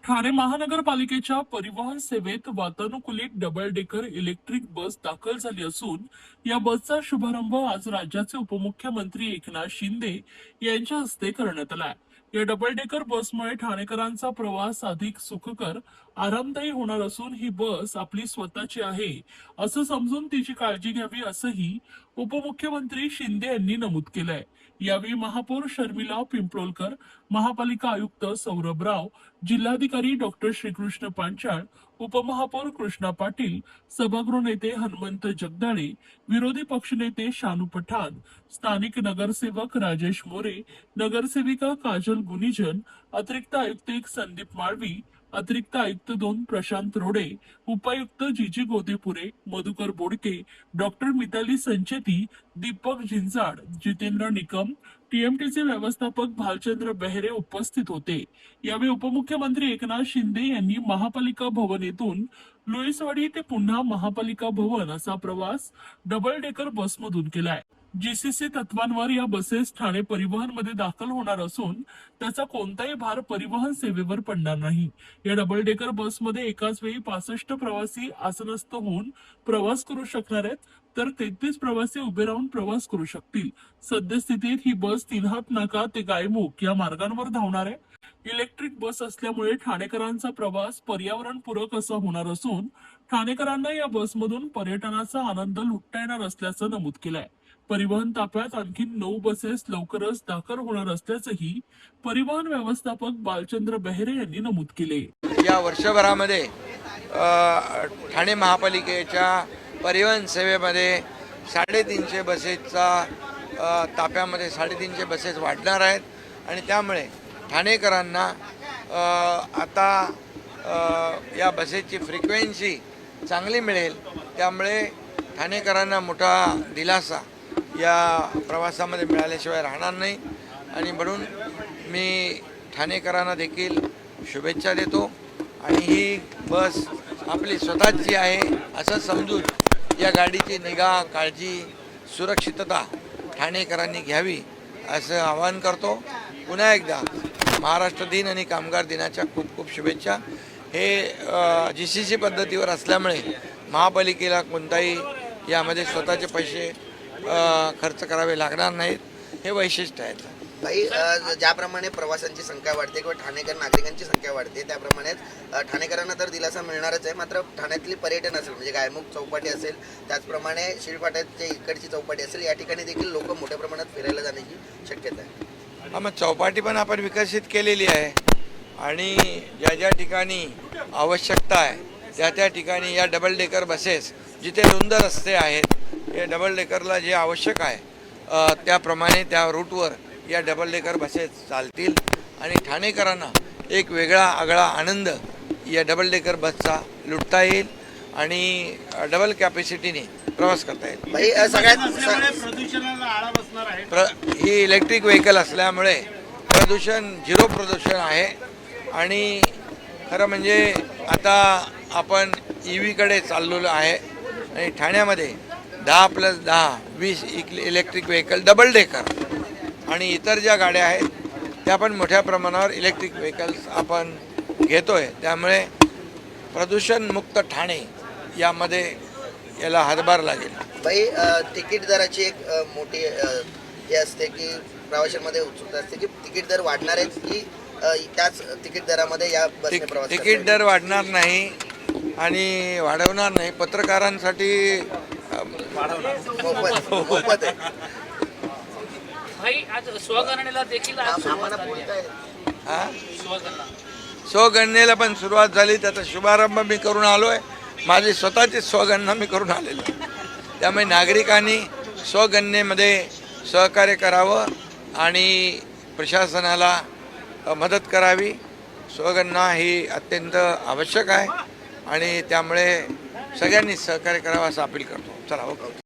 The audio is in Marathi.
ठाणे महानगरपालिकेच्या परिवहन सेवेत वातानुकूलित डबल डेकर इलेक्ट्रिक बस दाखल झाली असून या बसचा शुभारंभ आज राज्याचे उपमुख्यमंत्री एकनाथ शिंदे यांच्या हस्ते करण्यात आला. या डबल डेकर बसमुळे ठाणेकरांचा प्रवास अधिक सुखकर, आरामदायी होणार असून ही बस आपली स्वतःची आहे असं समजून तिची काळजी घ्यावी असंही उपमुख्यमंत्री शिंदे यांनी नमूद केलंय. यावेळी महापौर शर्मिला पिंपळकर, महापालिका आयुक्त सौरभ राव, जिल्हाधिकारी डॉक्टर श्रीकृष्ण पांचाळ, उपमहापौर कृष्णा पाटील, सभागृह नेते हनुमंत जगदाळे, विरोधी पक्षनेते शानू पठाण, स्थानिक नगरसेवक राजेश मोरे, नगरसेविका काजल गुनिजन, अतिरिक्त आयुक्त 1 संदीप माळवी, अतिरिक्त आयुक्त 2 प्रशांत रोडे, उपायुक्त जीजी गोदेपुरे, मधुकर बोडके, डॉक्टर मिताली संचेती, दीपक झिंजाड, जितेंद्र निकम, टीएमटीचे व्यवस्थापक भालचंद्र बेहरे उपस्थित होते. यावेळी उपमुख्यमंत्री एकनाथ शिंदे यांनी महापालिका भवन येथून लुईसवाडी ते पुन्हा महापालिका भवन असा प्रवास डबल डेकर बसमधून केलाय. जीसीसी तत्वांवर या बसेस ठाणे परिवहन मध्ये दाखल होणार असून त्याचा कोणताही भार परिवहन सेवेवर पडणार नाही. या डबल डेकर बसमध्ये एकाच वेळी 65 प्रवासी आसनस्थ होऊन प्रवास करू शकणार आहेत, तर 33 प्रवासी उभे राहून प्रवास करू शकतील. सद्यस्थितीत ही बस 3 हात नाका ते गायमुख या मार्गांवर धावणार आहे. इलेक्ट्रिक बस असल्यामुळे ठाणेकरांचा प्रवास पर्यावरणपूरक असा होणार असून ठाणेकरांना या बसमधून पर्यटनाचा आनंद लुटता येणार असल्याचं नमूद केलंय. परिवहन ताफ्यात आणखी 9 बसेस लवकरच दाखल होणार असल्याचंही परिवहन व्यवस्थापक भालचंद्र बेहरे यांनी नमूद केले. या वर्षभरामध्ये ठाणे महापालिकेच्या परिवहन सेवेमध्ये 350 बसेसचा ताफ्यामध्ये 350 बसेस वाढणार आहेत आणि त्यामुळे ठाणेकरांना आता या बसेसची फ्रिक्वेन्सी चांगली मिळेल. त्यामुळे ठाणेकरांना मोठा दिलासा या प्रवासामध्ये मिळाल्याशिवाय राहणार नाही आणि म्हणून मी ठाणेकरांना देखील शुभेच्छा देतो आणि ही बस आपली स्वतःची आहे असं समजून या गाडीची निगा, काळजी, सुरक्षितता ठाणेकरांनी घ्यावी असं आवाहन करतो. पुन्हा एकदा महाराष्ट्र दिन आणि कामगार दिनाच्या खूप खूप शुभेच्छा. हे जीसीसी पद्धतीवर असल्यामुळे महापालिकेला कोणताही यामध्ये स्वतःचे पैसे खर्च करावे लागणार नाहीत, हे वैशिष्ट्य आहे. भाई, ज्याप्रमाणे प्रवाशांची संख्या वाढते किंवा ठाणेकर नागरिकांची संख्या वाढते त्याप्रमाणे ठाणेकरांना तर दिलासा मिळणारच आहे. मात्र ठाण्यातली पर्यटन असेल म्हणजे गायमुख चौपाटी असेल, त्याचप्रमाणे शिळपाट्याची इकडची चौपाटी असेल, या ठिकाणी देखील लोक मोठ्या प्रमाणात फिरायला जाण्याची शक्यता आहे. मग चौपाटी पण आपण विकसित केलेली आहे आणि ज्या ज्या ठिकाणी आवश्यकता आहे त्या ठिकाणी या डबल डेकर बसेस जिथे रुंद रस्ते आहेत, या डबल डेकरला जे आवश्यक आहे त्याप्रमाणे त्या रूटवर या डबल डेकर बसेस चालतील आणि ठाणेकरांना एक वेगळा आगळा आनंद या डबल डेकर बसचा लुटता येईल आणि डबल कॅपॅसिटीने प्रवास करता येईल. प्रदूषणाला आळा बसणार आहे. ही इलेक्ट्रिक व्हेकल असल्यामुळे प्रदूषण 0 प्रदूषण आहे आणि खरं म्हणजे आता आपण EV-कडे चाललेलो आहे आणि ठाण्यामध्ये 10+10 20 इलेक्ट्रिक व्हेकल डबल डेकर आणि इतर ज्या गाड्या आहेत त्या पण मोठ्या प्रमाणावर इलेक्ट्रिक व्हेकल्स आपण घेतोय. त्यामुळे प्रदूषणमुक्त ठाणे यामध्ये याला हातभार लागेल. बाई, तिकीट दराची एक मोठी हे असते की प्रवाशांमध्ये उत्सुकता असते की तिकीट दर वाढणार आहेत की त्याच तिकीट दरामध्ये या बसने प्रवास. तिकीट दर वाढणार नाही आणि वाढवणार नाही. पत्रकारांसाठी मोफत आहे. भाई, आज स्वगणनेला देखील स्वगणनेला पण सुरुवात झाली. त्याचा शुभारंभ मी करून आलोय. माझी स्वतःची स्वगणना मी करून आलेलो. त्यामुळे नागरिकांनी स्वगणनेमध्ये सहकार्य करावं आणि प्रशासनाला मदत करावी. स्वगणना ही अत्यंत आवश्यक आहे आणि त्यामुळे सगळ्यांनी सहकार्य करावं असं अपील करतो. चला, ओके.